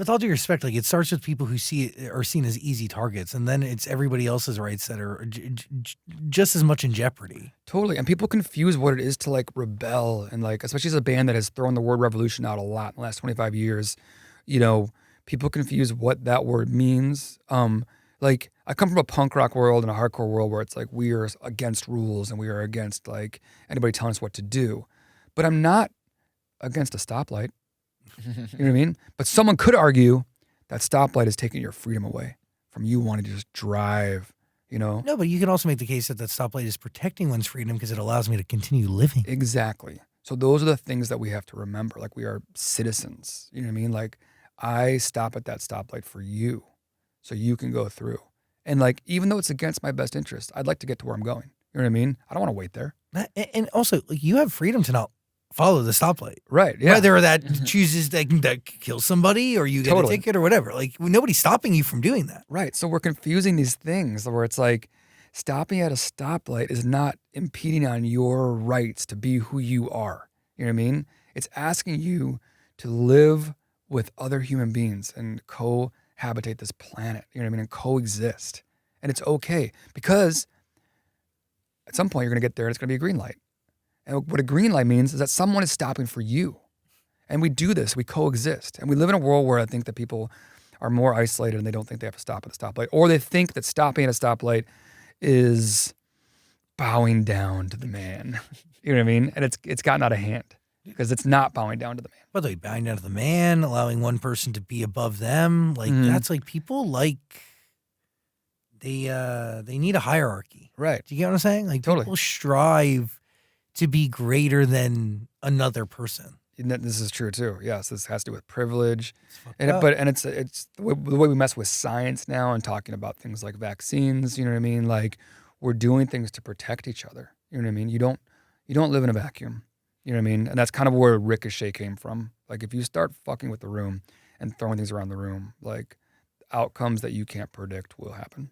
With all due respect, like it starts with people who see it are seen as easy targets, and then it's everybody else's rights that are just as much in jeopardy. Totally. And people confuse what it is to like rebel and like, especially as a band that has thrown the word revolution out a lot in the last 25 years, you know, people confuse what that word means. Like I come from a punk rock world and a hardcore world where it's like we are against rules and we are against like anybody telling us what to do. But I'm not against a stoplight. You know what I mean? But someone could argue that stoplight is taking your freedom away from you wanting to just drive, you know? No, but you can also make the case that stoplight is protecting one's freedom because it allows me to continue living. Exactly. So those are the things that we have to remember. Like we are citizens. You know what I mean? Like I stop at that stoplight for you so you can go through. And like, even though it's against my best interest, I'd like to get to where I'm going. You know what I mean? I don't want to wait there. And also, like, you have freedom to not follow the stoplight. Right. Yeah. Whether that chooses that kills somebody or you get a ticket or whatever. Like nobody's stopping you from doing that. Right. So we're confusing these things where it's like stopping at a stoplight is not impeding on your rights to be who you are. You know what I mean? It's asking you to live with other human beings and cohabitate this planet. You know what I mean? And coexist. And it's okay because at some point you're going to get there and it's going to be a green light. And what a green light means is that someone is stopping for you. And we do this, we coexist. And we live in a world where I think that people are more isolated and they don't think they have to stop at the stoplight. Or they think that stopping at a stoplight is bowing down to the man. You know what I mean? And it's gotten out of hand because it's not bowing down to the man. By the way, bowing down to the man, allowing one person to be above them, like that's like people like they need a hierarchy. Right. Do you get what I'm saying? Like people strive to be greater than another person. This is true too. Yes, this has to do with privilege, it's the way we mess with science now and talking about things like vaccines. You know what I mean? Like we're doing things to protect each other. You know what I mean? You don't live in a vacuum. You know what I mean? And that's kind of where Ricochet came from. Like if you start fucking with the room and throwing things around the room, like outcomes that you can't predict will happen.